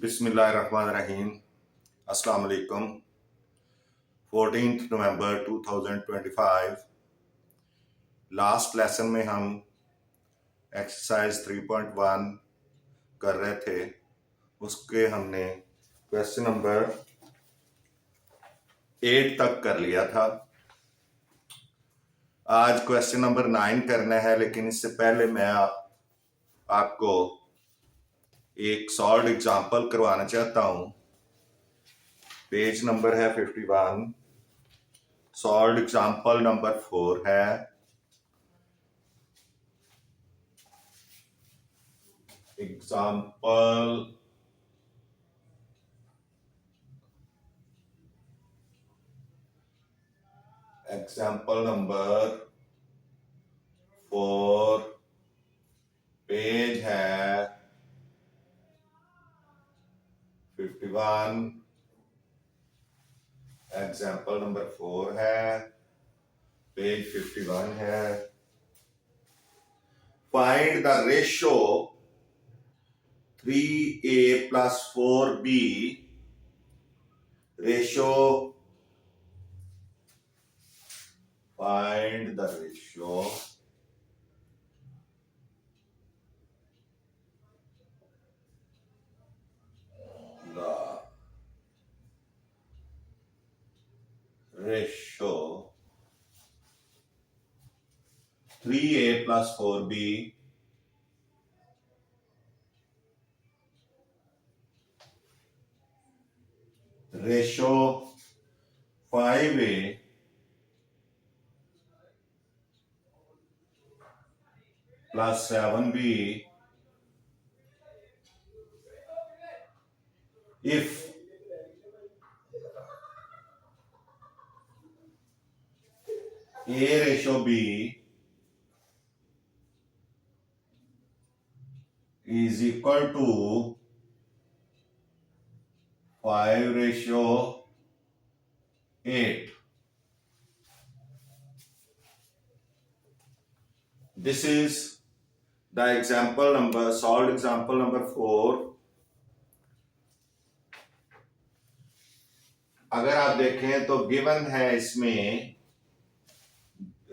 बिस्मिल्लाहिर्रहमानिर्रहीम। अस्सलाम वालेकुम। 14 नवंबर 2025। लास्ट लेसन में हम एक्सरसाइज 3.1 कर रहे थे। उसके हमने क्वेश्चन नंबर 8 तक कर लिया था। आज क्वेश्चन नंबर 9 करना है, लेकिन इससे पहले मैं आपको एक सॉल्व एग्जांपल करवाना चाहता हूं। पेज नंबर है 51। सॉल्व एग्जांपल नंबर 4 है। एग्जाम्पल नंबर 4, पेज है 51। एग्जाम्पल नंबर 4 है, पेज 51 है। Find the ratio 3a plus 4b। Ratio, find the ratio the ratio 3a plus 4b ratio 5a plus 7b if a ratio b is equal to 5 ratio 8. This is the example number, solved example number 4. अगर आप देखें तो given है इसमें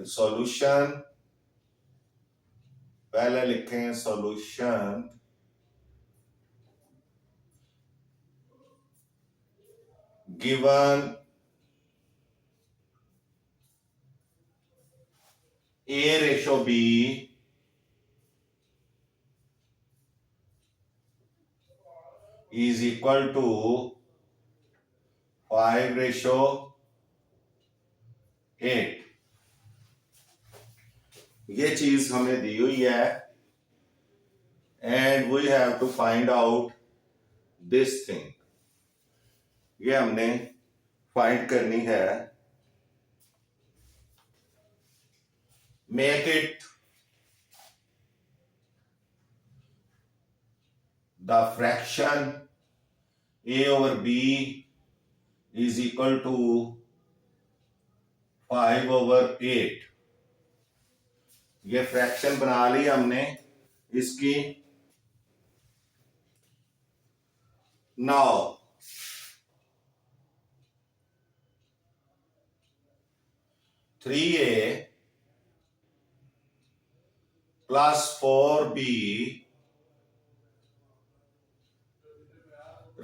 solution, पहले लिखें solution given a ratio b is equal to 5 ratio 8। ये चीज हमें दी हुई है and we have to find out this thing. ये हमने फाइंड करनी है। Make it the fraction a over b is equal to 5 over 8। ये फ्रैक्शन बना ली हमने इसकी। Now three A plus 4b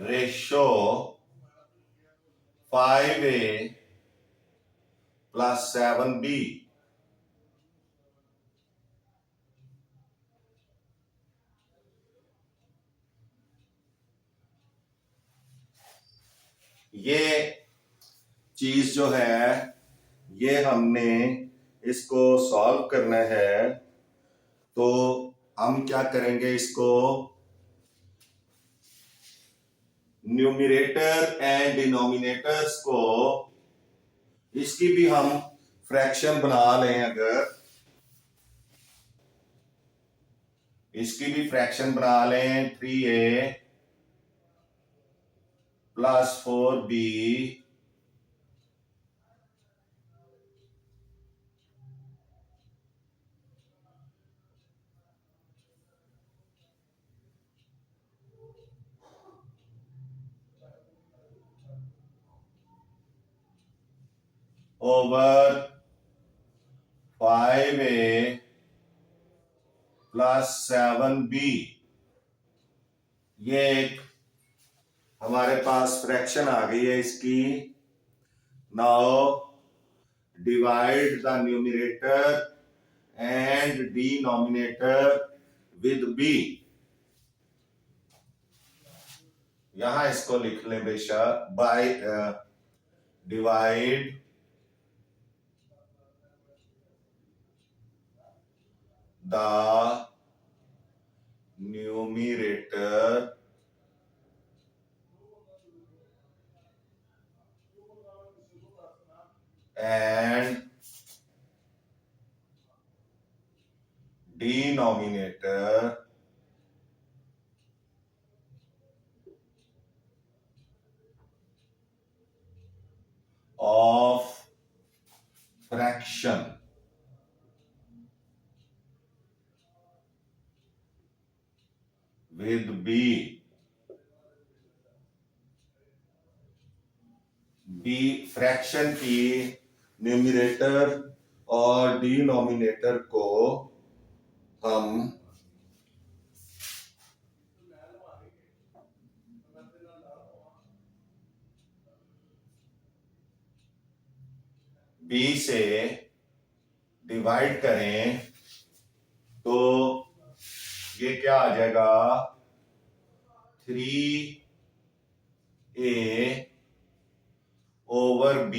ratio 5a plus 7b। ये चीज जो है ये हमने इसको सॉल्व करना है। तो हम क्या करेंगे, इसको न्यूमरेटर एंड डिनोमिनेटर्स को इसकी भी हम फ्रैक्शन बना लें। अगर इसकी भी फ्रैक्शन बना लें 3a plus 4b over 5a plus 7b। ये एक हमारे पास फ्रैक्शन आ गई है इसकी। Now divide the numerator and denominator with b। यहां इसको लिख लें बेशक, by divide the numerator and denominator of fraction with b। Fraction की न्यूमरेटर और डिनोमिनेटर को हम b से डिवाइड करें तो ये क्या आ जाएगा, 3a over b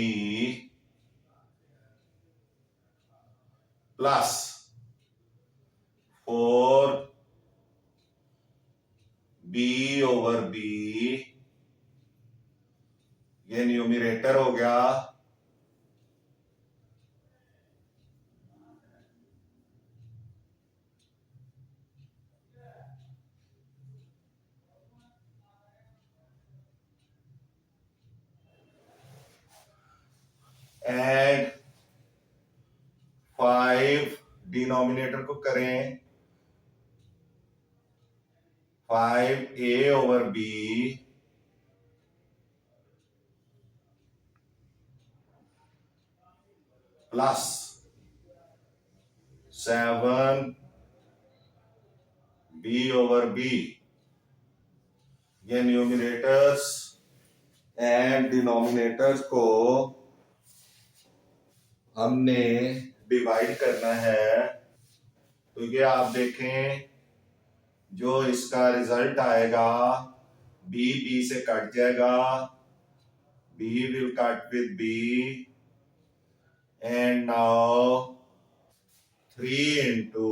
plus 4b over b। ये न्यूमरेटर हो गया, एंड 5 डिनोमिनेटर को करें 5a over b plus 7b over b। ये न्यूमरेटर्स एंड डिनोमिनेटर्स को हमने डिवाइड करना है। तो ये आप देखें, जो इसका रिजल्ट आएगा b से कट जाएगा, b will cut with b, and now 3 into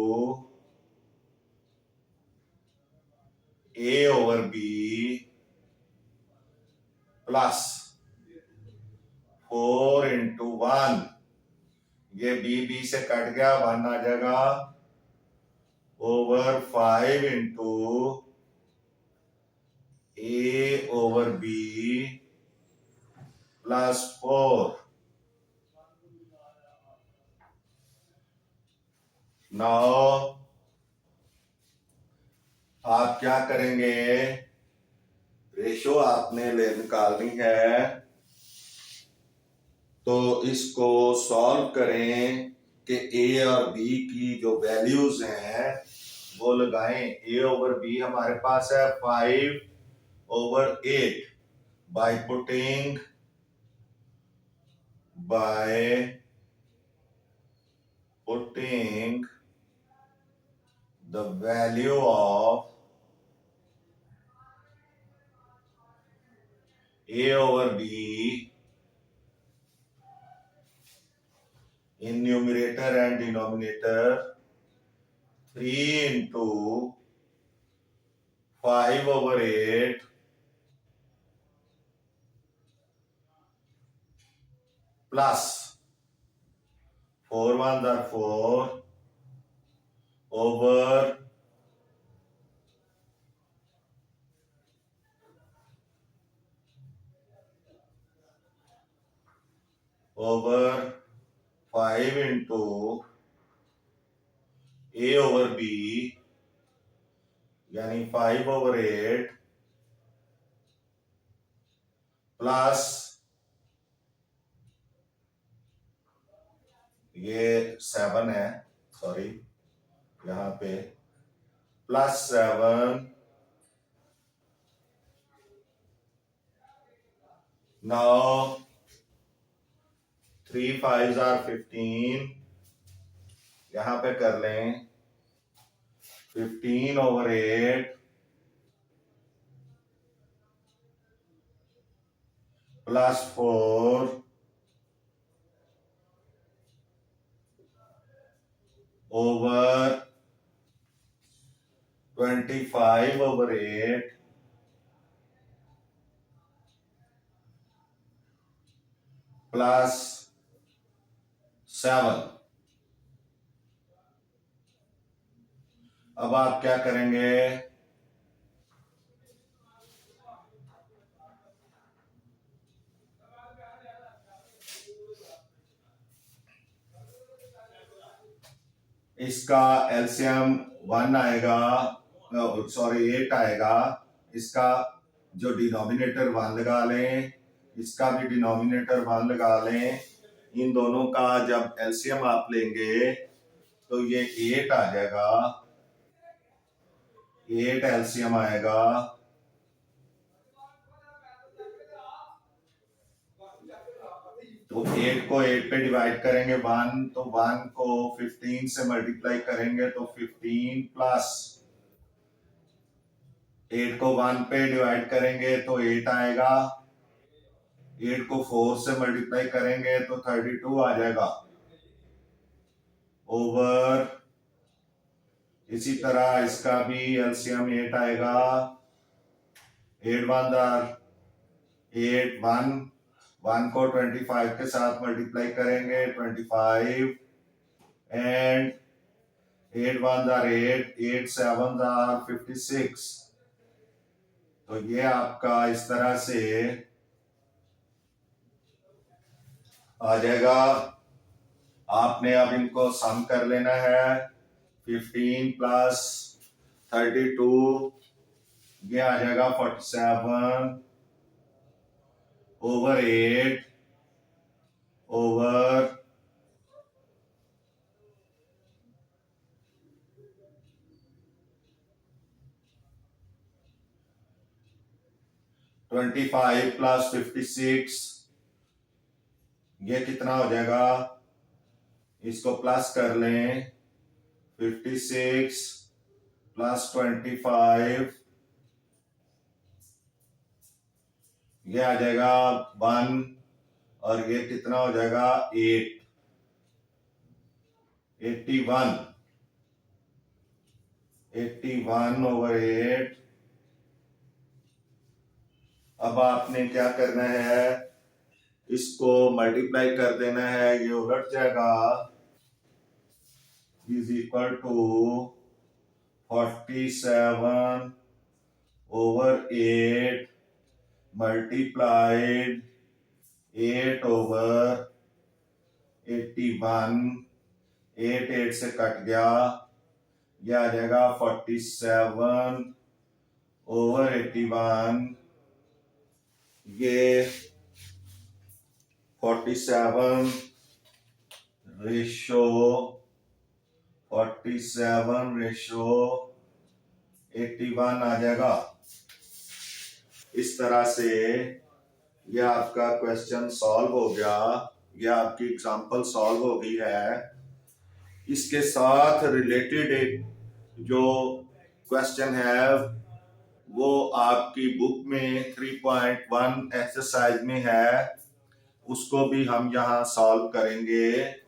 a over b plus 4 into 1। ये b से कट गया, 1 आ जाएगा, over 5 into a over b plus 4। Now आप क्या करेंगे, रेशो आपने ले निकालनी है, तो इसको सॉल्व करें कि a और b की जो वैल्यूज हैं वो लगाएं। a ओवर b हमारे पास है 5 over 8 by putting the value of a over b in numerator and denominator, 3 into 5 over 8 plus 4 1s are 4 over 5 into a over b, यानी 5 over 8 प्लस ये 7 है, सॉरी, यहाँ पे +7, नाउ 3 5s are 15, यहाँ पे कर लें 15/8 +4 over 25/8 +7। अब आप क्या करेंगे, इसका एलसीएम 1 आएगा, सॉरी 8 आएगा, इसका जो डिनोमिनेटर 1 लगा लें, इसका भी डिनोमिनेटर 1 लगा लें, इन दोनों का जब एलसीएम आप लेंगे तो ये 8 आ जाएगा, 8 एलसीएम आएगा, तो 8 को 8 पे डिवाइड करेंगे 1, तो 1 को 15 से मल्टीप्लाई करेंगे तो 15 प्लस 8 को 1 पे डिवाइड करेंगे तो 8 आएगा, 8 को 4 से मल्टीप्लाई करेंगे तो 32 आ जाएगा, ओवर इसी तरह इसका भी एलसीएम 8 आएगा, 8 1 8 1, 1 को 25 के साथ मल्टीप्लाई करेंगे 25, एंड 8 1 8, 8 7 56। तो ये आपका इस तरह से आ जाएगा। आपने अब इनको सम कर लेना है, 15 प्लस 32, ये आ जाएगा 47 ओवर 8 ओवर 25 प्लस 56, ये कितना हो जाएगा, इसको प्लस कर लें, 56 प्लस 25, ये आ जाएगा 1, और ये कितना हो जाएगा 8, 81, 81 ओवर 8। अब आपने क्या करना है, इसको मल्टीप्लाई कर देना है, ये उलट जाएगा, is equal to 47 over 8 multiplied 8 over 81, 8 8 से कट गया, यह आ जाएगा 47 ओवर 81, ये 47 रेशो 81 आ जाएगा। इस तरह से यह आपका क्वेश्चन सॉल्व हो गया, यह आपकी एग्जांपल सॉल्व हो गई है। इसके साथ रिलेटेड एक जो क्वेश्चन है वो आपकी बुक में 3.1 एक्सरसाइज में है, उसको भी हम यहाँ सॉल्व करेंगे।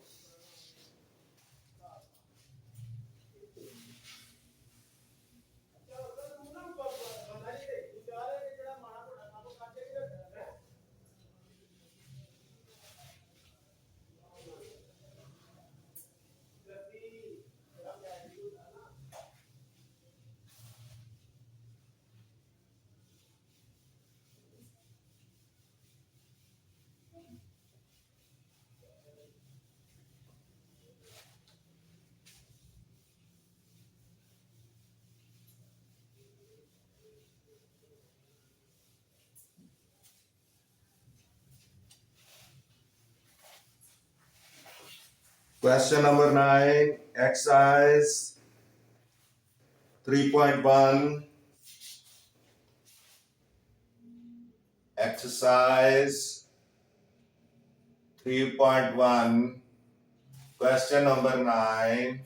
Question number 9, exercise 3.1. Exercise 3.1. Question number 9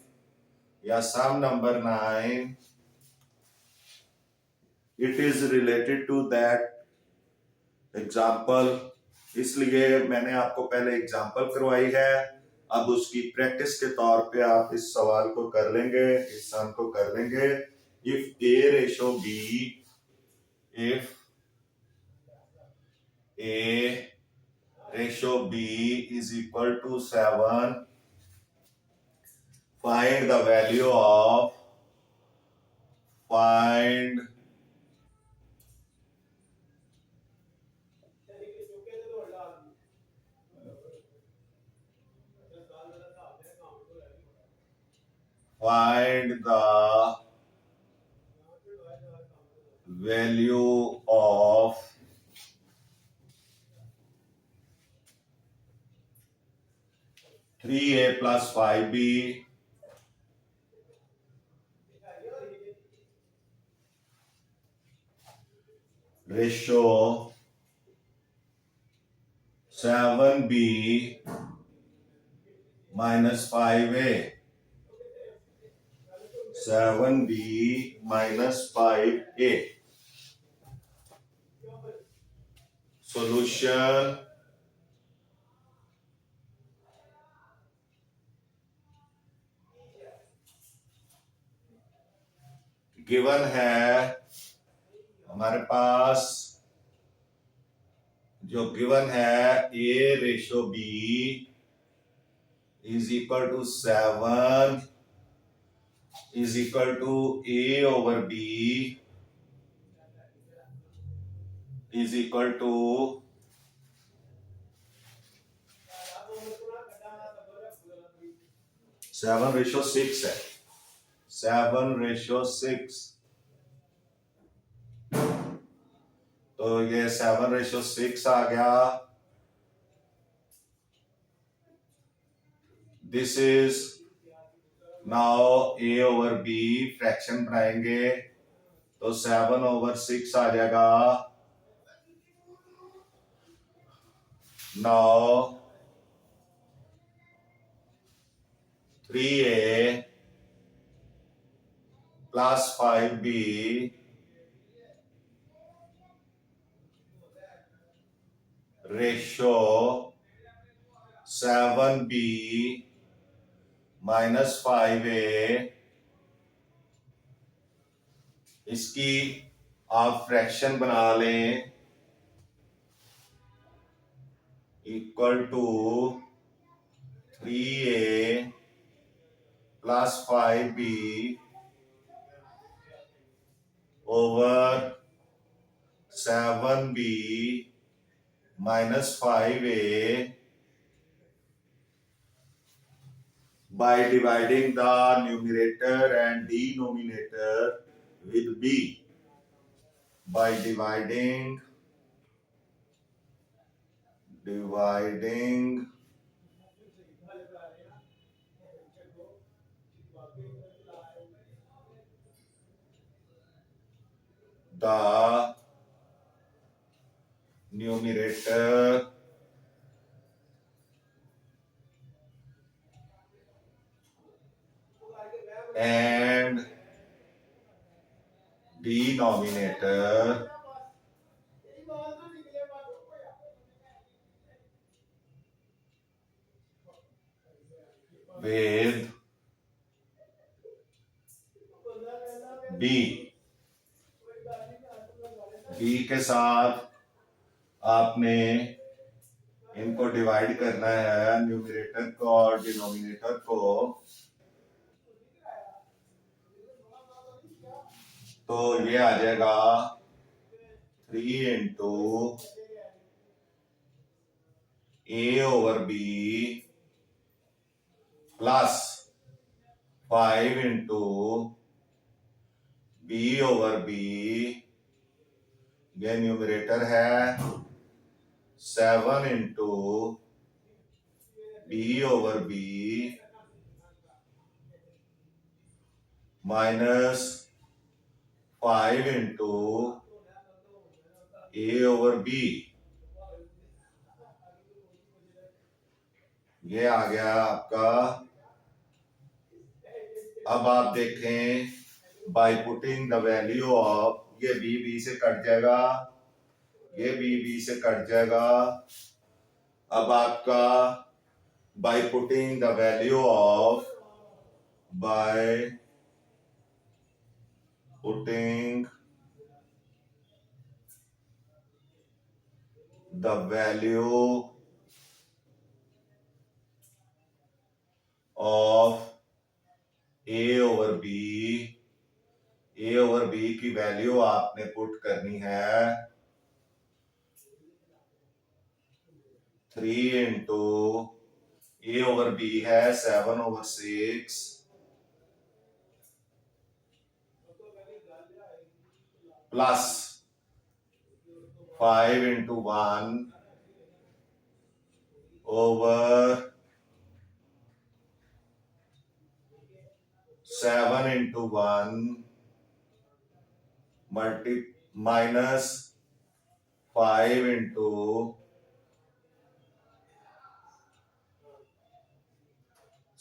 या sum number 9. It is related to that example. इसलिए मैंने आपको पहले एग्जाम्पल करवाई है, अब उसकी प्रैक्टिस के तौर पे आप इस सवाल को कर लेंगे, इस सम को कर लेंगे. If A ratio B, if a ratio b is equal to 7, find the value of find the value of 3a plus 5b ratio 7b minus 5a. 7b minus 5a. Solution. Given है हमारे पास, जो given है a ratio b is equal to 7 is equal to a over b is equal to 7:6 है. 7:6. तो ये 7:6 आ गया. This is now a over b, fraction बनाएंगे तो 7/6 आ जाएगा. Now 3a plus 5b ratio 7b minus 5a, इसकी आप फ्रैक्शन बना लें equal to 3a plus 5b over 7b minus 5a by dividing the numerator and denominator with b. By dividing the numerator and denominator with b. b के साथ आपने इनको divide करना है, न्यूमरेटर को और डिनोमिनेटर को. तो ये आ जाएगा 3 into a over b plus 5 into b over b. ये न्यूमरेटर है 7 into b over b minus 5 into A over B, ये आ गया आपका। अब आप देखें, by putting the value of, ये बी से कट जाएगा, ये बी से कट जाएगा। अब आपका by putting the value of, by putting the value of A over B, A over B की वैल्यू आपने पुट करनी है 3 इंटू ए ओवर बी है 7/6 plus 5 into 1 over 7 into 1 minus 5 into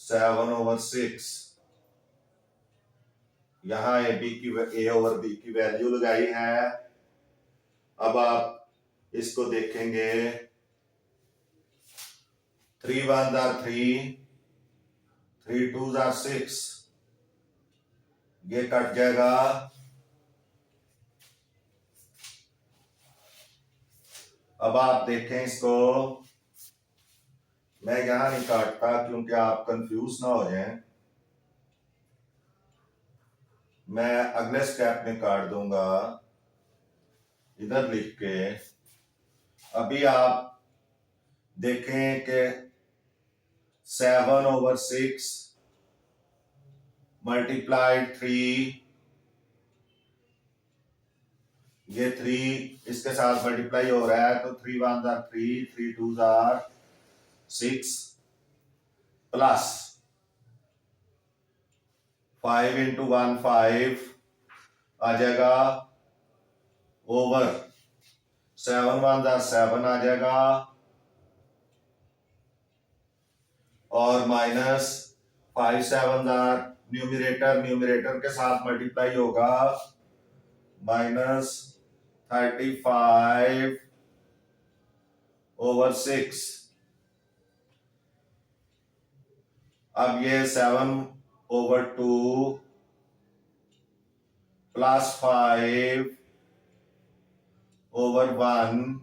7/6। यहां ए ओवर बी की वैल्यू लगाई है। अब आप इसको देखेंगे, 3 1s are 3, 3 2s are 6, ये कट जाएगा। अब आप देखें इसको, मैं यहां नहीं काटता क्योंकि आप कंफ्यूज ना हो जाएं, मैं अगले स्टेप में काट दूंगा इधर लिख के। अभी आप देखें कि 7/6 मल्टीप्लाइड 3, ये 3 इसके साथ मल्टीप्लाई हो रहा है, तो 3 1s are 3, 3 2s are 6 plus 5 into 1 5 आ जाएगा, ओवर 7 1s are 7 आ जाएगा, और माइनस 5 7s are न्यूमरेटर के साथ मल्टीप्लाई होगा, -35/6। अब ये 7/2 प्लस 5/1,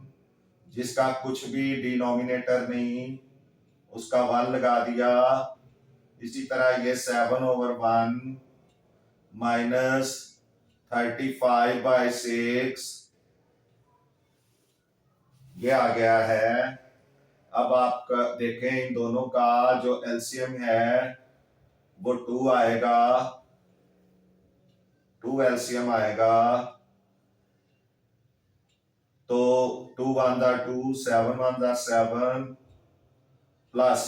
जिसका कुछ भी डिनोमिनेटर नहीं, उसका 1 लगा दिया। इसी तरह ये 7/1 -35/6, ये आ गया है। अब आप देखें, इन दोनों का जो एलसीएम है वो 2 आएगा, 2 एलसीएम आएगा, तो 2 1s are 2, 7 1s are 7 plus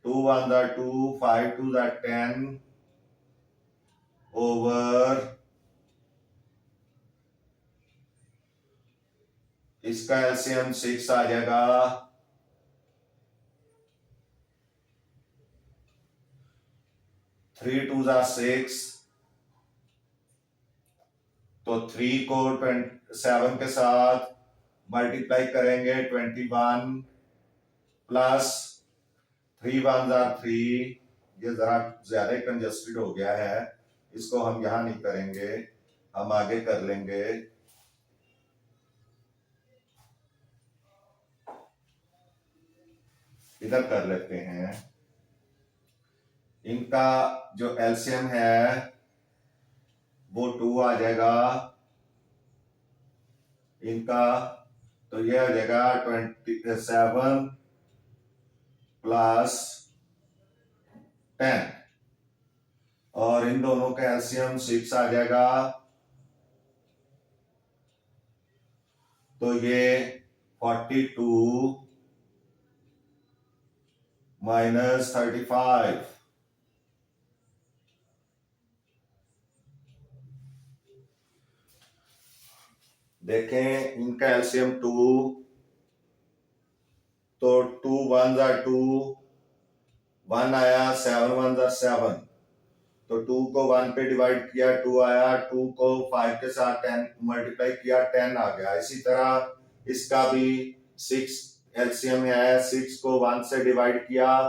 2 1s are 2, 5 2s are 10 over, इसका एलसीएम 6 आ जाएगा, 3 2s are 6, तो 3 को 7 के साथ मल्टीप्लाई करेंगे 21 प्लस 3 1s are 3, ये जरा ज्यादा कंजस्टेड हो गया है, इसको हम यहां नहीं करेंगे, हम आगे कर लेंगे। इधर कर लेते हैं। इनका जो एलसीएम है वो 2 आ जाएगा इनका, तो ये आ जाएगा 27 प्लस 10, और इन दोनों का एलसीएम 6 आ जाएगा, तो ये 42 -35, देखें इनका एलसीएम 2, तो 2 1 2, 1 आया, 7 1 7, तो 2 को 1 पे डिवाइड किया 2 आया, 2 को 5 के साथ 10 मल्टीप्लाई किया 10 आ गया। इसी तरह इसका भी 6 एलसीएम है, 6 को 1 से डिवाइड किया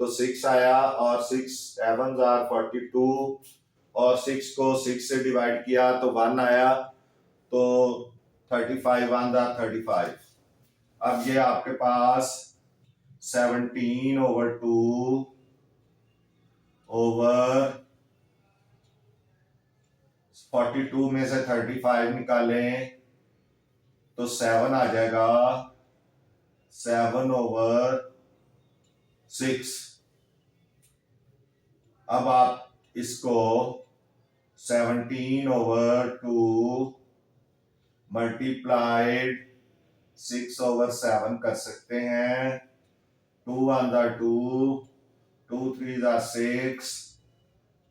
तो 6 आया, और 6 7 42, और 6 को 6 से डिवाइड किया तो 1 आया, तो 35 1 35। अब ये आपके पास 17/2 ओवर 42 में से 35 निकालें तो 7 आ जाएगा, 7/6। अब आप इसको 17/2 मल्टीप्लाइड 6/7 कर सकते हैं। 2 1 2, 2 3 6,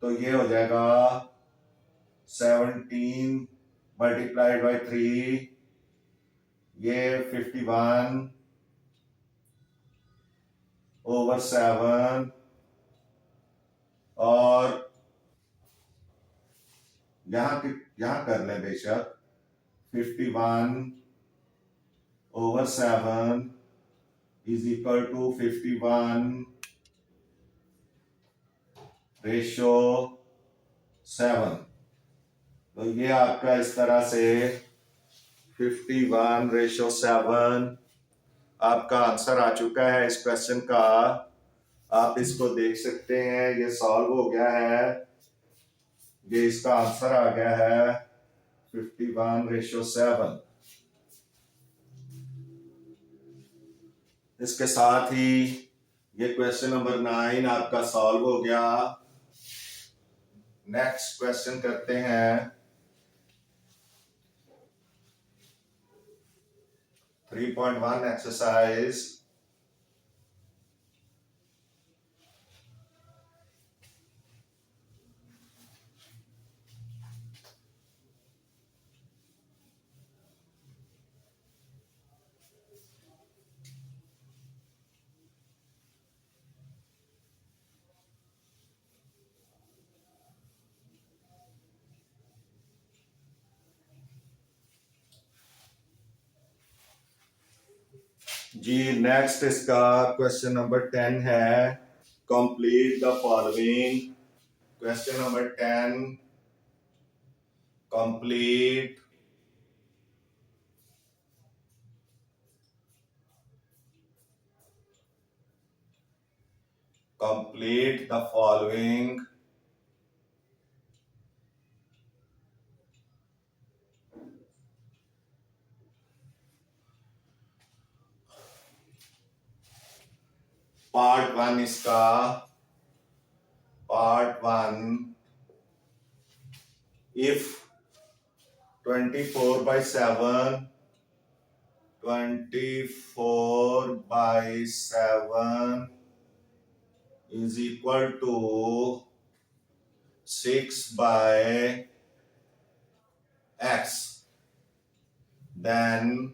तो ये हो जाएगा 17 मल्टीप्लाइड बाई 3, ये 51/7, और यहां कर लें बेशक 51/7 इज इक्वल टू 51/7। तो ये आपका इस तरह से 51/7 आपका आंसर आ चुका है इस क्वेश्चन का। आप इसको देख सकते हैं, ये सॉल्व हो गया है, ये इसका आंसर आ गया है 51/7। इसके साथ ही ये क्वेश्चन नंबर 9 आपका सॉल्व हो गया। नेक्स्ट क्वेश्चन करते हैं 3.1 एक्सरसाइज। जी नेक्स्ट इसका क्वेश्चन नंबर 10 है, complete the following. Question number 10, complete the following part 1 इसका, part 1, if 24/7 is equal to 6/x, then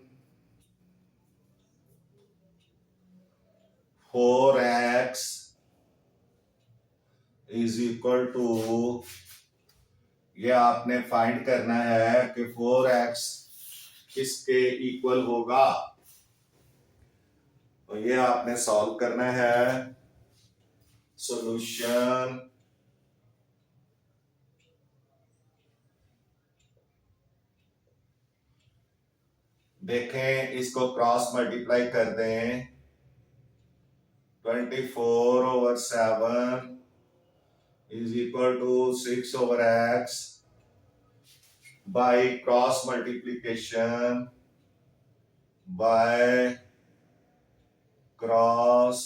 4x is equal to, ये आपने फाइंड करना है कि 4x किसके इक्वल होगा, तो ये आपने सॉल्व करना है। सॉल्यूशन, देखें इसको क्रॉस मल्टीप्लाई कर दें, 24/7 is equal to 6/x by cross multiplication, by cross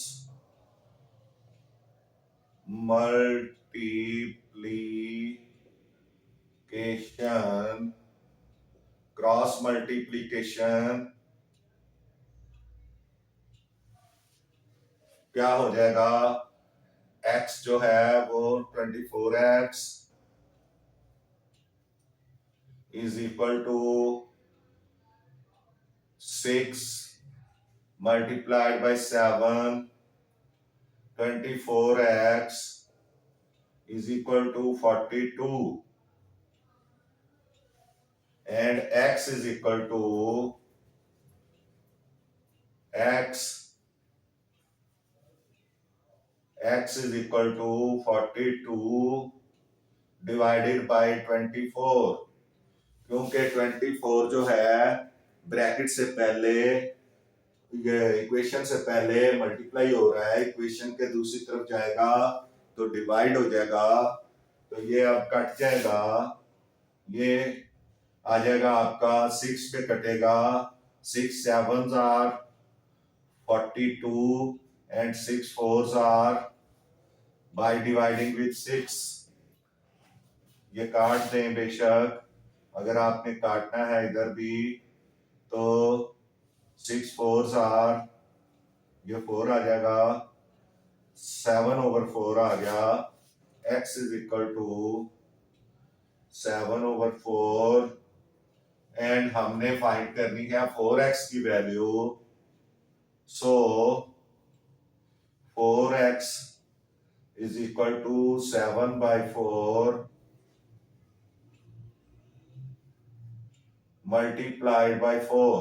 multiplication, cross multiplication क्या हो जाएगा, x जो है वो 24x is equal to multiplied by 7, 24x is equal to 42, and x is equal to x is equal to 42 divided by 24, क्योंकि 24 जो है bracket से पहले, ये इक्वेशन से पहले मल्टीप्लाई हो रहा है, इक्वेशन के दूसरी तरफ जाएगा तो डिवाइड हो जाएगा, तो ये अब कट जाएगा, ये आ जाएगा आपका 6 पे कटेगा, 6 7s are 42 and 6 4s are by dividing with 6, ये काट दें बेशक, अगर आपने काटना है इधर भी तो 6 4s आर, ये 4 आ जाएगा, 7/4 आ गया, x is equal to 7/4, and हमने फाइंड करनी है 4x की value, so 4x is equal to 7/4 multiplied by 4,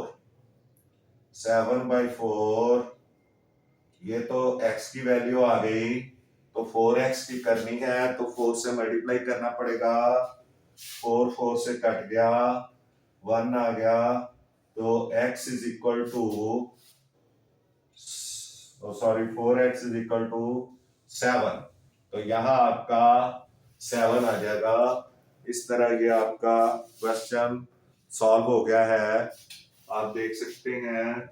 7/4, ये तो x की वैल्यू आ गई, तो 4x की करनी है तो 4 से मल्टीप्लाई करना पड़ेगा, 4 4 से कट गया, 1 आ गया, तो x is equal to 4x is equal to 7, तो यहां आपका 7 आ जाएगा। इस तरह ये आपका क्वेश्चन सॉल्व हो गया है, आप देख सकते हैं।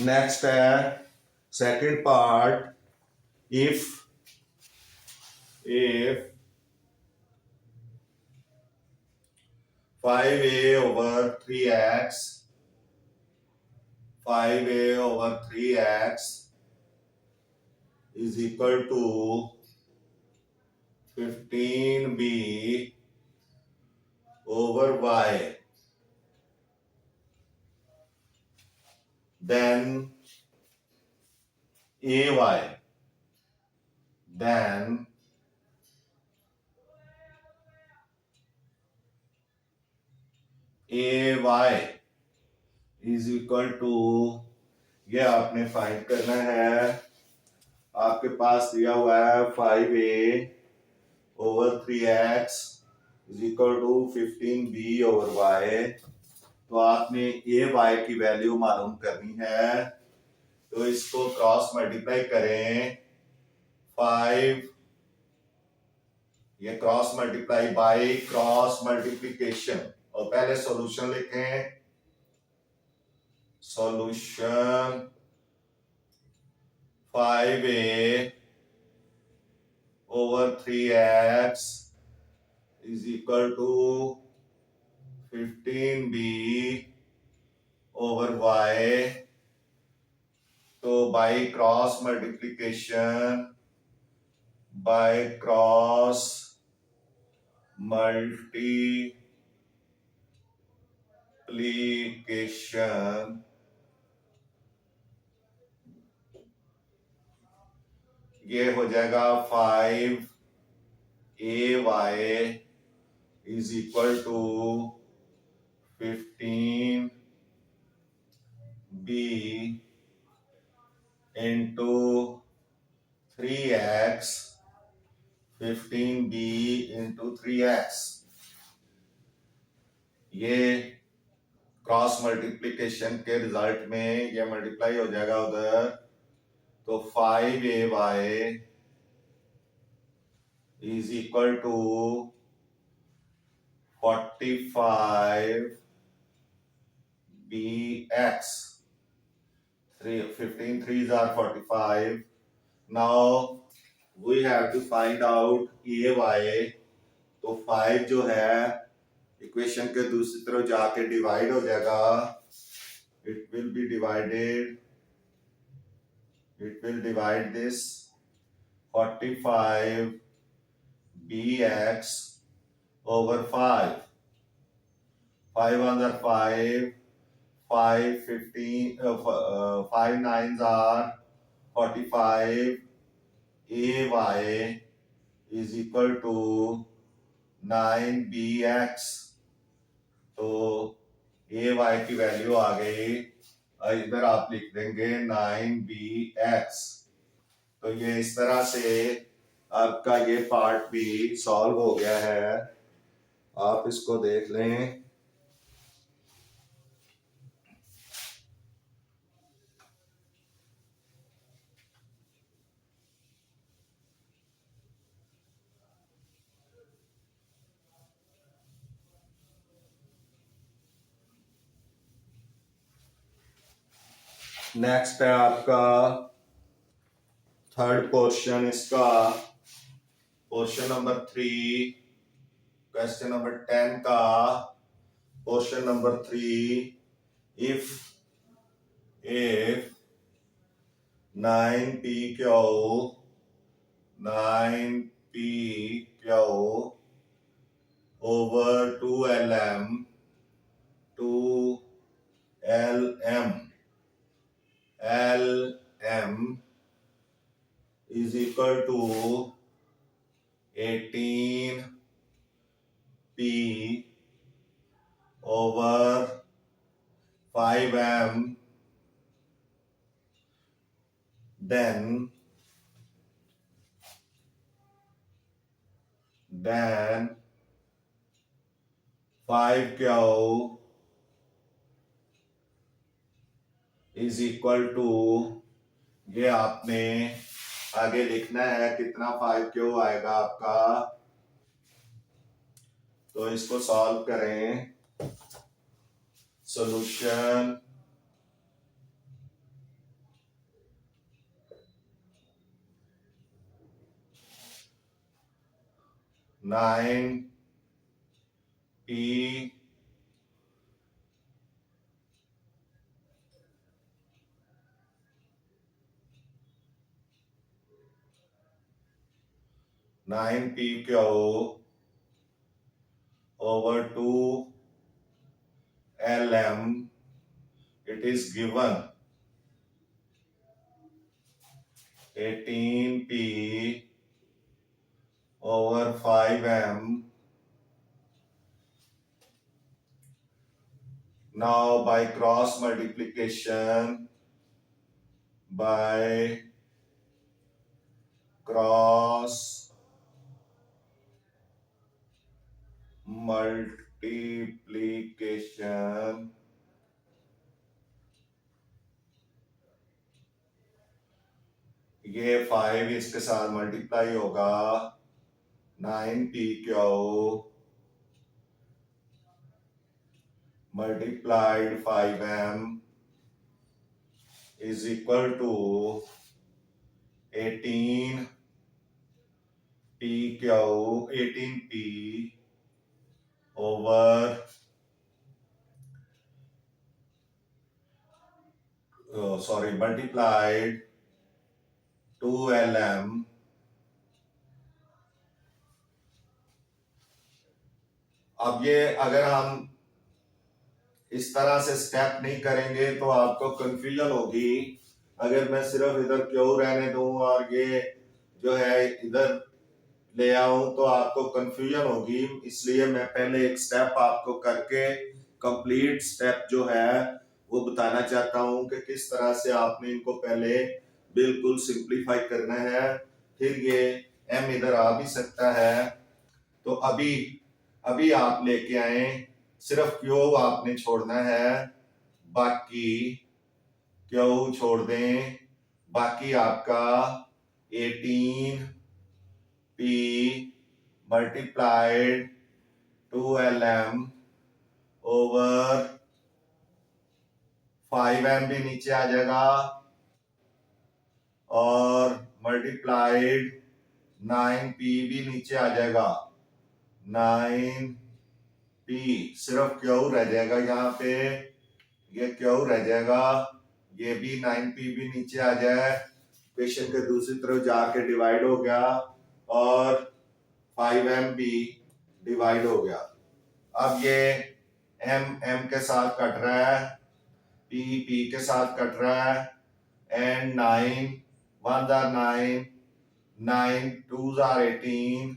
नेक्स्ट है second part, if 5a/3x is equal to 15b/y, then ay is equal to, ये आपने फाइंड करना है, आपके पास दिया हुआ है 5a/3x is equal to 15b/y, तो आपने ay की वैल्यू मालूम करनी है, तो इसको क्रॉस मल्टीप्लाई करें, 5, ये cross multiply by cross multiplication, और पहले सॉल्यूशन लिखें, solution 5a/3x is equal to 15b/y, तो by cross multiplication, by cross multiplication, ये हो जाएगा 5ay is equal to 15b into 3x, 15b into 3x, ये क्रॉस मल्टीप्लिकेशन के रिजल्ट में ये मल्टीप्लाई हो जाएगा उधर, तो 5ay is equal to 45bx, 15 3s are 45, now we have to find out ay, तो 5 जो है इक्वेशन के दूसरी तरफ जाके डिवाइड हो जाएगा, it will be divided, it will divide this 45 bx over 5. 5 under 5, 5 15 5 nines are 45. Ay is equal to 9bx. तो ay की वैल्यू आ गई, इधर आप लिख देंगे 9bx। तो ये इस तरह से आपका ये पार्ट भी सॉल्व हो गया है, आप इसको देख लें। नेक्स्ट है आपका थर्ड पोर्शन, इसका पोर्शन नंबर 3, क्वेश्चन नंबर 10 का portion number 3। If 9pq 2lm 2lm is equal to 18p over 5m, then 5q is equal to, ये आपने आगे लिखना है कितना 5q आएगा आपका। तो इसको सॉल्व करें। Solution 9p 9pq over 2lm, it is given 18p over 5m. Now by cross multiplication, ये 5 इसके साथ मल्टीप्लाई होगा, 9pq multiplied 5m is equal to 18p over multiplied 2lm. अब ये अगर हम इस तरह से स्टेप नहीं करेंगे तो आपको कंफ्यूजन होगी। अगर मैं सिर्फ इधर क्यों रहने दूं और ये जो है इधर ले आऊं तो आपको कंफ्यूजन होगी, इसलिए मैं पहले एक स्टेप आपको करके कंप्लीट स्टेप जो है वो बताना चाहता हूं कि किस तरह से आपने इनको पहले बिल्कुल सिंप्लीफाई करना है, फिर ये m इधर आ भी सकता है। तो अभी आप लेके आए, सिर्फ क्यू आपने छोड़ना है, बाकी क्यू छोड़ दें, बाकी आपका 18p multiplied 2lm over 5m भी नीचे आ जाएगा और मल्टीप्लाइड 9p भी नीचे आ जाएगा, 9p पी, सिर्फ क्यू रह जाएगा यहाँ पे, ये क्यू रह जाएगा, ये भी 9p भी नीचे आ जाए, इक्वेशन के दूसरी तरफ जाके डिवाइड हो गया और 5m भी डिवाइड हो गया। अब ये m के साथ कट रहा है, p के साथ कट रहा है, and 9 1s are 9, 9 2s are 18।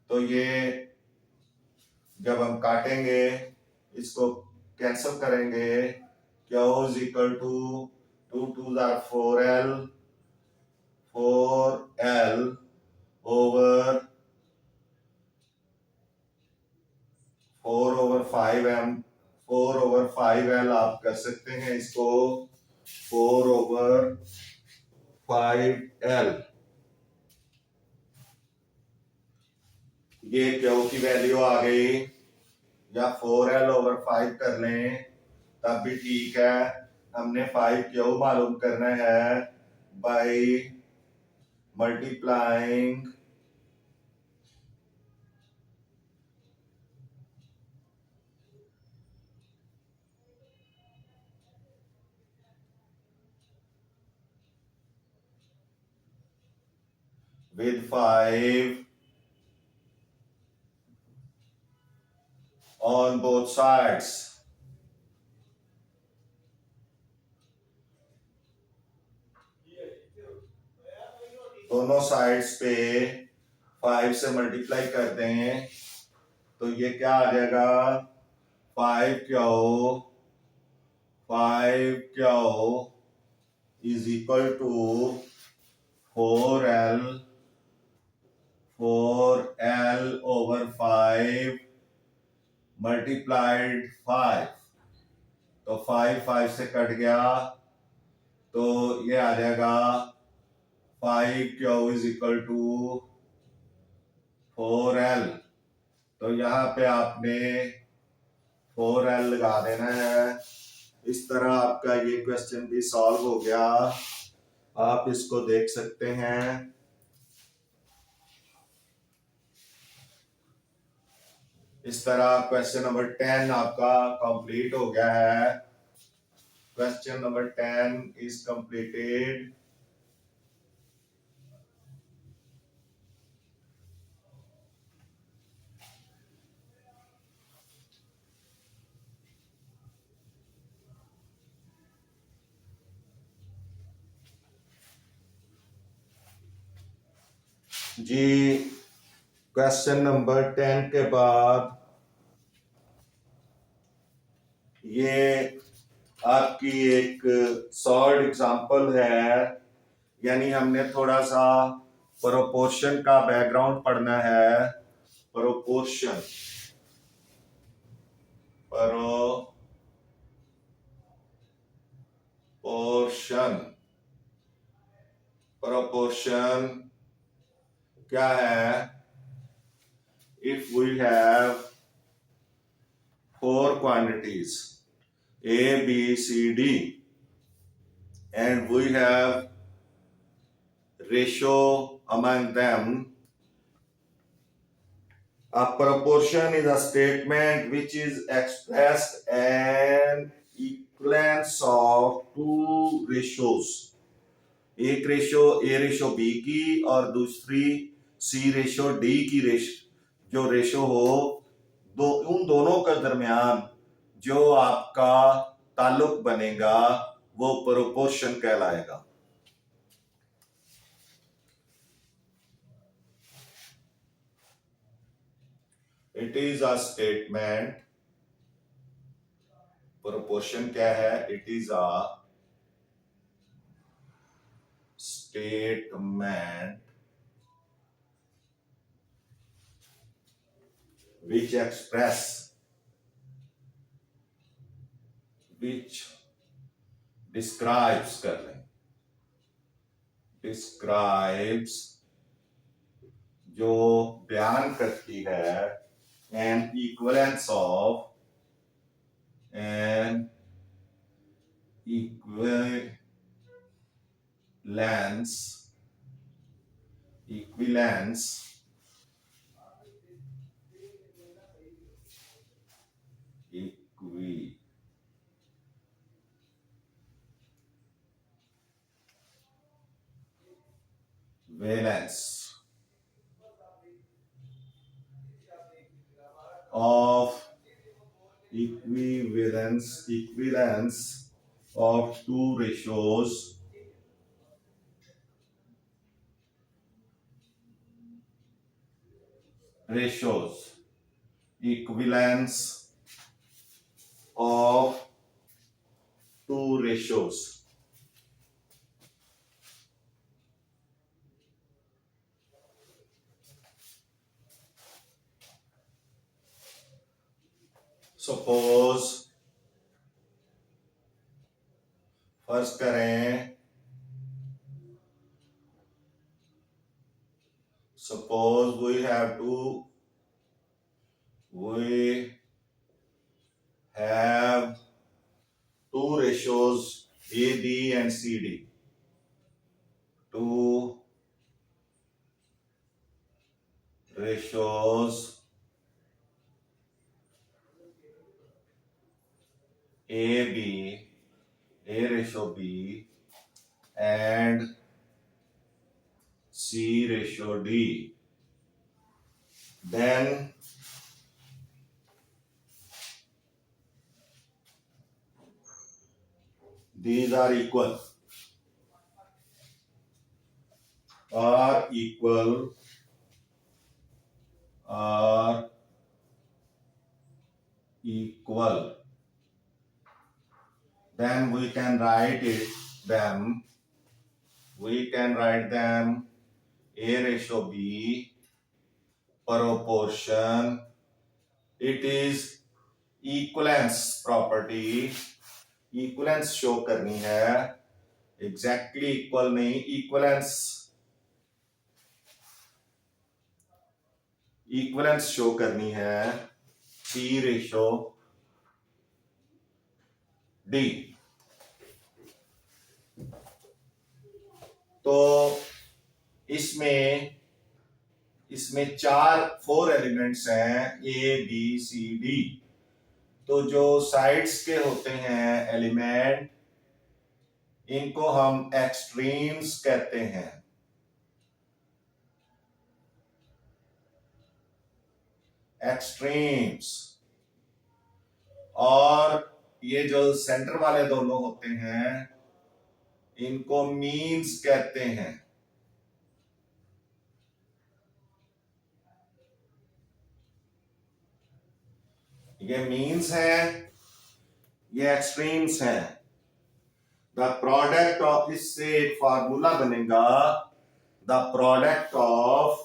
तो ये जब हम काटेंगे इसको कैंसिल करेंगे, Q is equal to 2 2s are 4l, 4l over 4/5m, 4/5l आप कर सकते हैं इसको 4/5l। ये क्यू की वैल्यू आ गई, या 4l/5 कर लें तब भी ठीक है। हमने 5q मालूम करना है by multiplying with 5 on both sides। दोनों साइड्स पे 5 से मल्टीप्लाई कर दें तो ये क्या आ जाएगा, 5q is equal to 4l/5 multiplied 5। तो 5 से कट गया तो ये आ जाएगा 5q is equal to 4l। तो यहाँ पे आपने 4l लगा देना है। इस तरह आपका ये क्वेश्चन भी सॉल्व हो गया, आप इसको देख सकते हैं। इस तरह क्वेश्चन नंबर 10 आपका कंप्लीट हो गया है। Question number 10 is completed. जी क्वेश्चन नंबर 10 के बाद ये आपकी एक सॉल्व एग्जांपल है, यानी हमने थोड़ा सा प्रोपोर्शन का बैकग्राउंड पढ़ना है। प्रोपोर्शन, प्रोपोर्शन क्या है? If we have 4 quantities A, B, C, D and we have ratio among them. A proportion is a statement which is expressed an equivalence of two ratios, एक ratio A ratio B की और दूसरी C ratio D की जो ratio हो, उन दोनों के दरमियान जो आपका ताल्लुक बनेगा वो प्रोपोर्शन कहलाएगा। It is a statement, proportion क्या है? It is a statement which describes कर लें, describes जो बयान करती है an equivalence of equivalence of two ratios equivalence of two ratios. Suppose फर्ज करें, suppose we have two ratios A, B and C, D. Two ratios A ratio B and C ratio D. Then these are equal. Are equal. Then we can write them A ratio B proportion. It is equivalence property. Equivalence show करनी है, exactly equal नहीं, equivalence show करनी है C ratio D. तो इसमें 4 elements हैं A B C D. तो जो साइड्स के होते हैं एलिमेंट, इनको हम एक्सट्रीम्स कहते हैं. एक्सट्रीम्स. और ये जो सेंटर वाले दोनों होते हैं इनको मीन्स कहते हैं. ये मीन्स है, ये एक्सट्रीम्स हैं. द प्रोडक्ट ऑफ, इससे एक फार्मूला बनेगा, the product of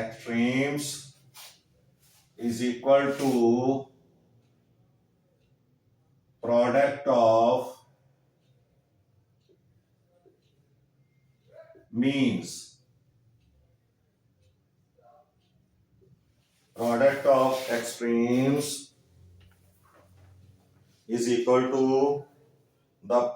extremes is equal to product of means. Product of extremes is equal to the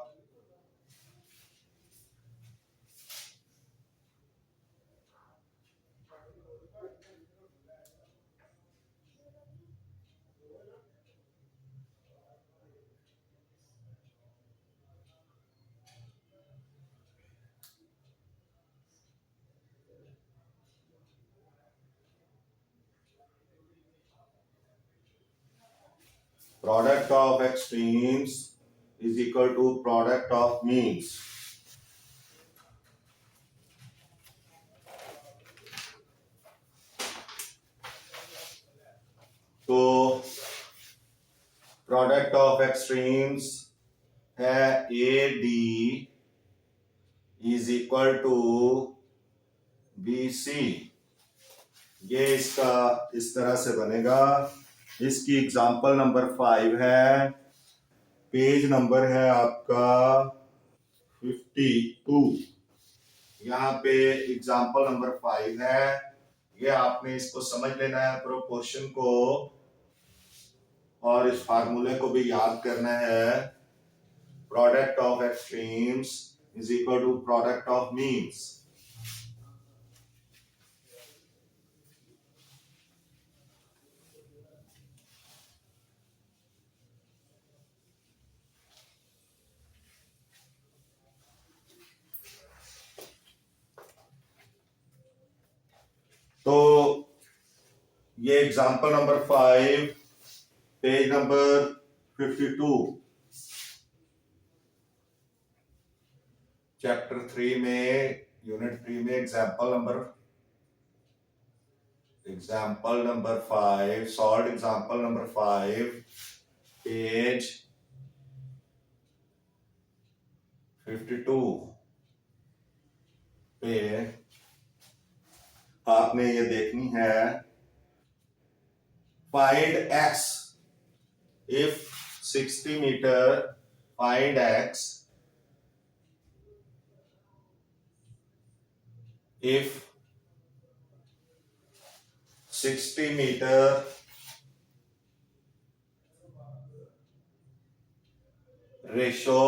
product of extremes is equal to product of means. तो product of extremes है AD is equal to BC. ये इसका इस तरह से बनेगा. इसकी example number 5 है, पेज नंबर है आपका 52. यहाँ पे एग्जांपल नंबर 5 है. ये आपने इसको समझ लेना है, प्रोपोर्शन को और इस फार्मूले को भी याद करना है. product of extremes is equal to product of means. तो ये example number 5 page number 52 chapter 3 में यूनिट 3 में example number 5 solve example number 5 page 52 पे आपने ये देखनी है find x if 60 meter find x if 60 meter ratio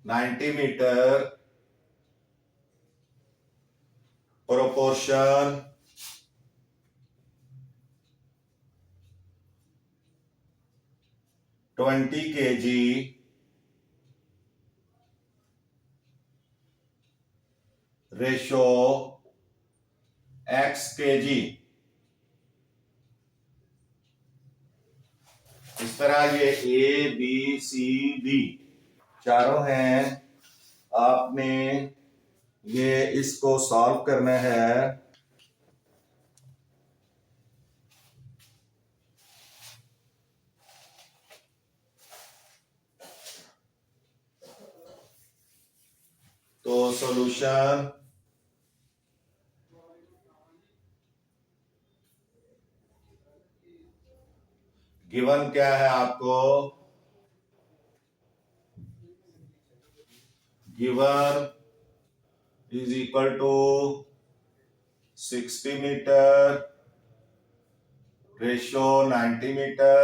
90 meter proportion 20 kg ratio x kg। इस तरह ये ए बी सी डी चारों हैं। आपने ये इसको सॉल्व करना है। तो सॉल्यूशन गिवन क्या है आपको? Given is equal to 60 meter ratio 90 meter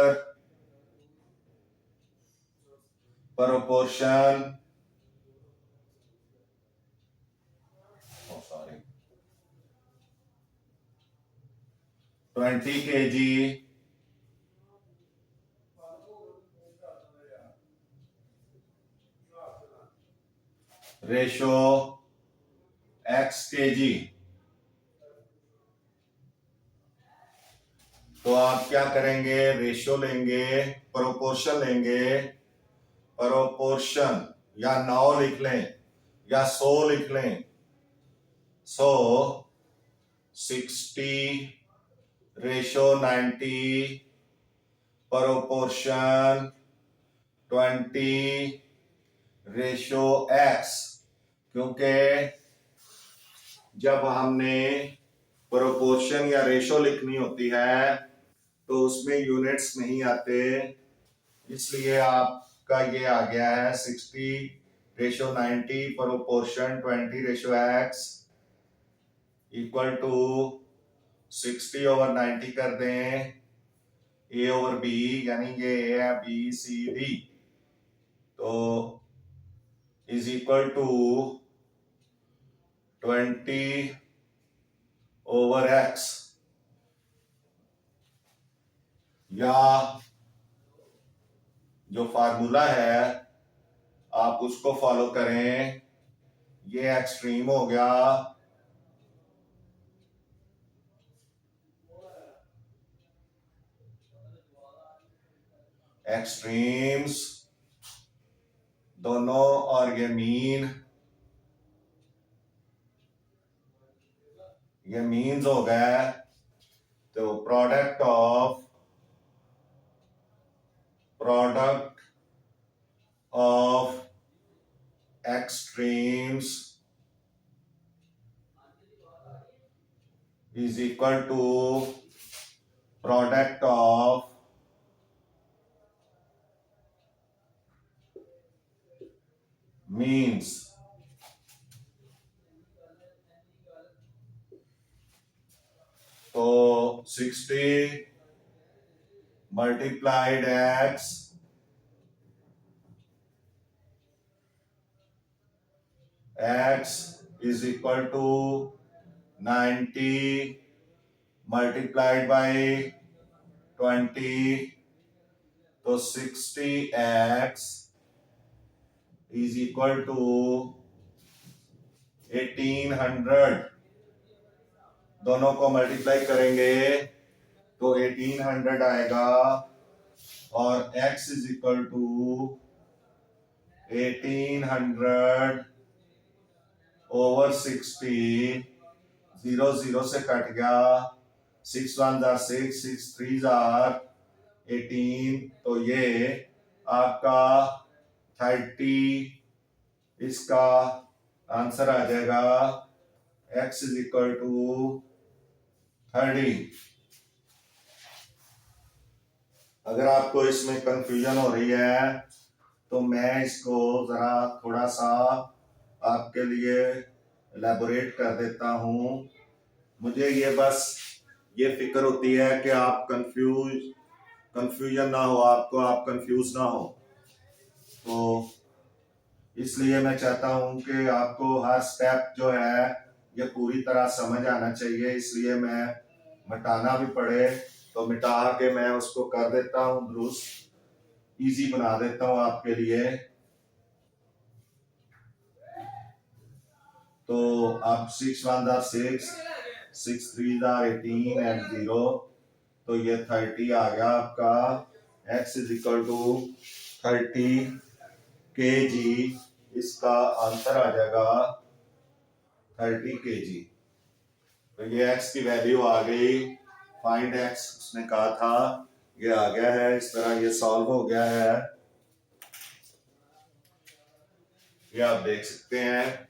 proportion 20 kg ratio x kg। तो आप क्या करेंगे? रेशियो लेंगे, प्रोपोर्शन लेंगे। प्रोपोर्शन या 9 लिख लें या 100 लिख लें। 60 रेशियो 90 प्रोपोर्शन 20 रेशियो x। क्योंकि जब हमने प्रोपोर्शन या रेशो लिखनी होती है तो उसमें यूनिट्स नहीं आते, इसलिए आपका ये आ गया है 60 ratio 90 proportion 20 ratio x equal to 60 over 90 कर दें a ओवर b, यानी ये a है b c d, तो is equal to 20 over x। या जो फार्मूला है आप उसको फॉलो करें। ये एक्सट्रीम हो गया, एक्सट्रीम्स दोनों, और ये मीन्स हो गया। तो product of extremes is equal to product of means। तो 60 multiplied x x is equal to 90 multiplied by 20, तो 60x is equal to 1800। दोनों को मल्टीप्लाई करेंगे तो 1800 आएगा और x is equal to 1800 over 60। 0 0 से कट गया, 6 1 जार 6, 6 3 जार 18, तो ये आपका 30, इसका आंसर आ जाएगा x इज इक्वल टू 30। अगर आपको इसमें कंफ्यूजन हो रही है तो मैं इसको जरा थोड़ा सा आपके लिए एलैबोरेट कर देता हूं। मुझे ये बस ये फिक्र होती है कि आप कंफ्यूजन ना हो, आपको आप कंफ्यूज ना हो, तो इसलिए मैं चाहता हूं कि आपको हर स्टेप जो है ये पूरी तरह समझ आना चाहिए। इसलिए मैं मिटाना भी पड़े तो मिटा के मैं उसको कर देता हूं, दुरुस्त इजी बना देता हूं आपके लिए। तो अब 6 1 जार 6, 6 3 जार 18 एंड 0, तो ये 30 आ गया आपका। x is equal to 30 kg, इसका आंसर आ जाएगा 30 kg। तो ये x की वैल्यू आ गई, फाइंड x उसने कहा था, ये आ गया है। इस तरह ये सॉल्व हो गया है, ये आप देख सकते हैं।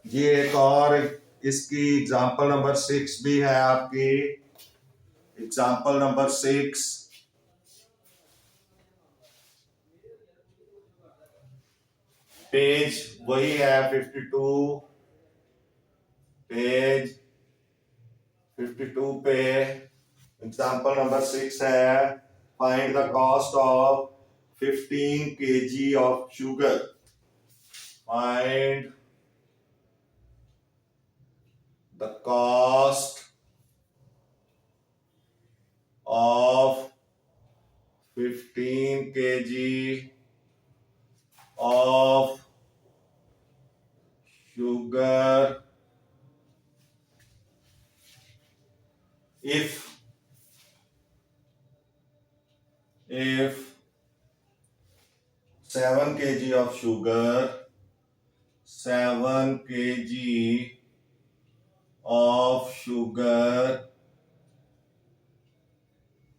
ये एक और इसकी एग्जांपल नंबर 6 भी है आपकी। एग्जांपल नंबर 6, पेज वही है 52, पेज 52 पे एग्जांपल नंबर 6 है, find the cost of 15 kg of sugar. Find the cost of 15 kg of sugar if 7 kg of sugar, 7 kg of sugar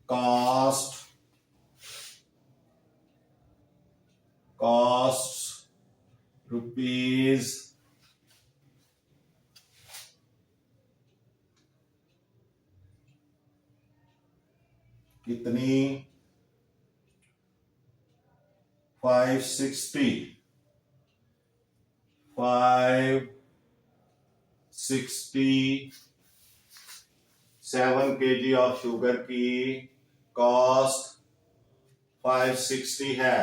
costs rupees 560 7 kg of sugar की cost 560 है।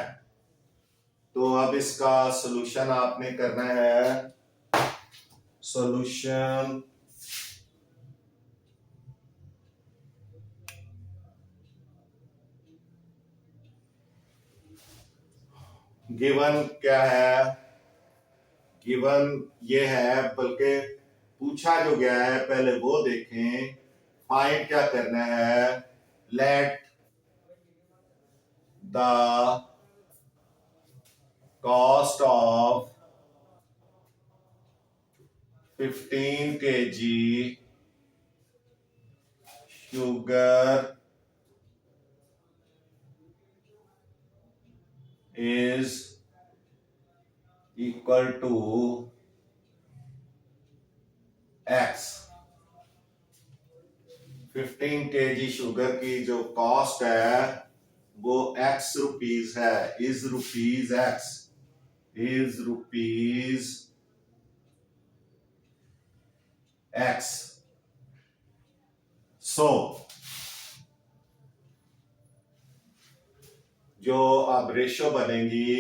तो अब इसका solution आपने करना है। सॉल्यूशन गिवन क्या है, गिवन ये है, बल्कि पूछा जो गया है पहले वो देखें। फाइंड क्या करना है, let the cost of 15 kg sugar is equal to x। 15 kg sugar की जो कॉस्ट है वो x रुपीज है, is rupees x, is rupees x। सो जो अब रेशो बनेगी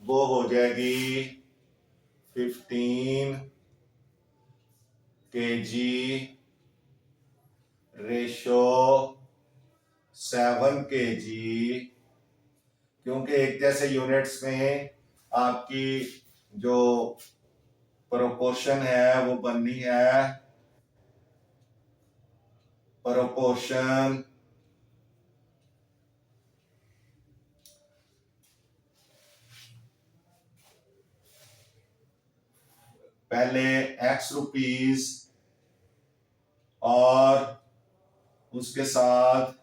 वो हो जाएगी 15 kg रेशो 7 kg, क्योंकि एक जैसे यूनिट्स में आपकी जो प्रोपोर्शन है वो बननी है प्रोपोर्शन पहले x रुपीज और उसके साथ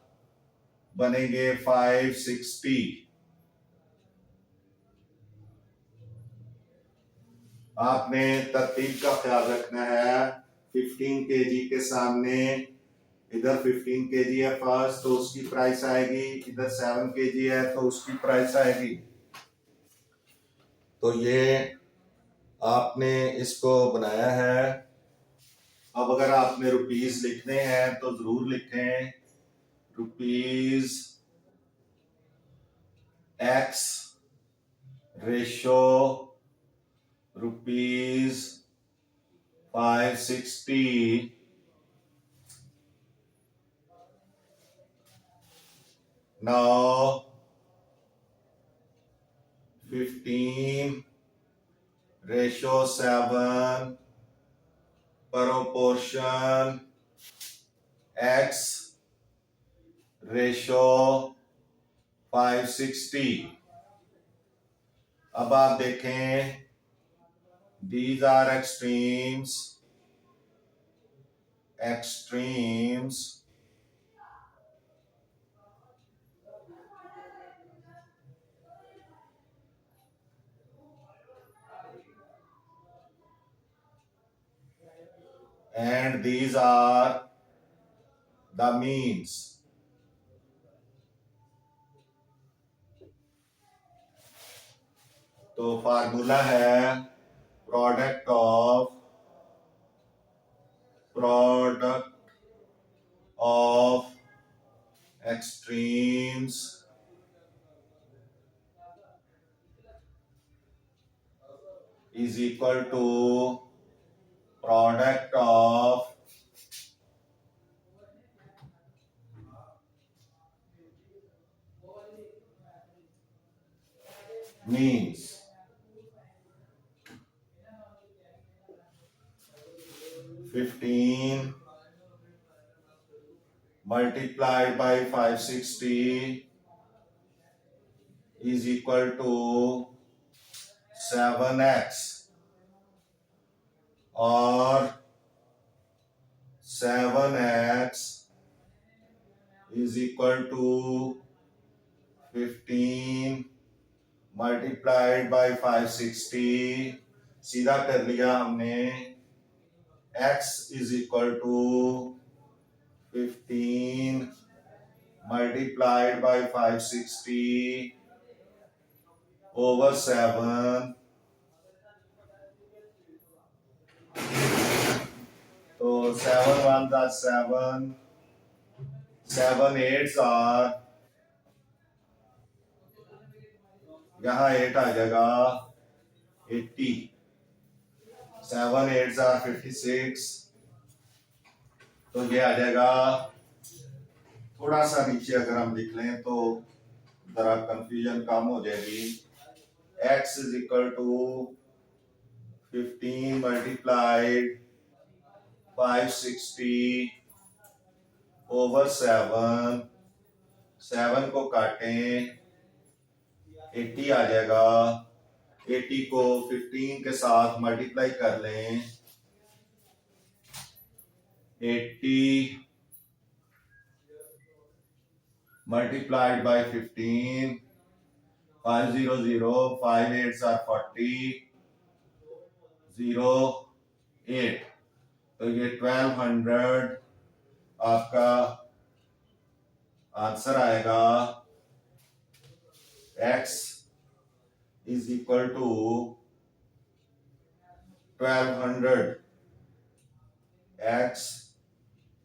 बनेंगे 560। आपने तरतीब का ख्याल रखना है। 15 kg के सामने इधर 15 kg है फर्स्ट तो उसकी प्राइस आएगी, इधर 7 kg है तो उसकी प्राइस आएगी। तो ये आपने इसको बनाया है। अब अगर आपने रुपीस लिखने हैं तो जरूर लिखें rupees x ratio rupees 560। Now 15 ratio 7 proportion x ratio 560। अब आप देखें these are extremes, extremes and these are the means। तो फार्मूला है product of extremes is equal to product of means। 15 multiplied by 560 is equal to 7x और 7x is equal to 15 multiplied by 560। सीधा कर लिया हमने। x is equal to 15 multiplied by 560 over 7। तो 7 1s are 7, 7 8s are, यहाँ 8 आ जाएगा 80, 7 8s are 56। तो ये आ जाएगा, थोड़ा सा नीचे अगर हम लिख लें तो जरा कंफ्यूजन कम हो जाएगी। x is equal to 15 multiplied 560 over 7, 7 को काटें 80 आ जाएगा। 80 को 15 के साथ मल्टीप्लाई कर लें, 80 multiplied by 15, 500, 5 8s are 40, 0 8। तो ये 1200 आपका आंसर आएगा x is equal to 1200, x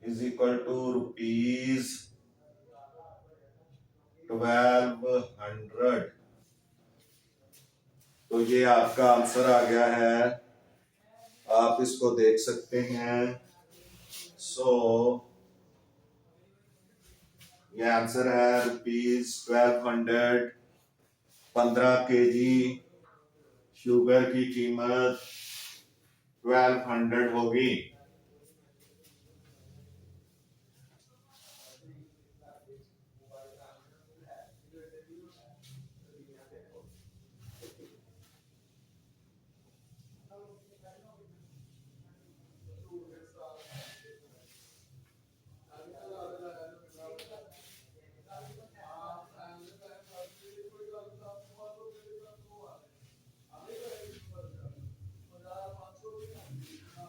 is equal to rupees 1200। तो ये आपका आंसर आ गया है, आप इसको देख सकते हैं। सो ये आंसर है रुपीज 1200। 15 kg शुगर की कीमत 1200 होगी।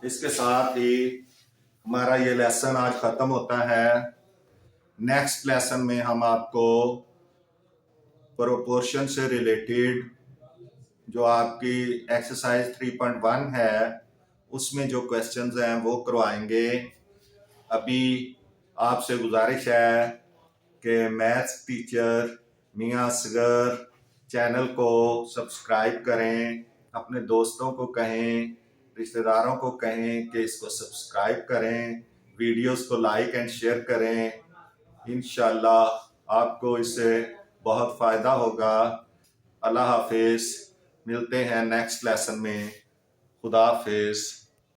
इसके साथ ही हमारा ये लेसन आज खत्म होता है। नेक्स्ट लेसन में हम आपको प्रोपोर्शन से रिलेटेड जो आपकी एक्सरसाइज 3.1 है उसमें जो क्वेश्चंस हैं वो करवाएंगे। अभी आपसे गुजारिश है कि मैथ्स टीचर मियां असगर चैनल को सब्सक्राइब करें, अपने दोस्तों को कहें, रिश्तेदारों को कहें कि इसको सब्सक्राइब करें, वीडियोस को लाइक एंड शेयर करें। इंशाल्लाह आपको इससे बहुत फ़ायदा होगा। अल्लाह हाफिज़, मिलते हैं नेक्स्ट लेसन में। खुदा हाफिज़।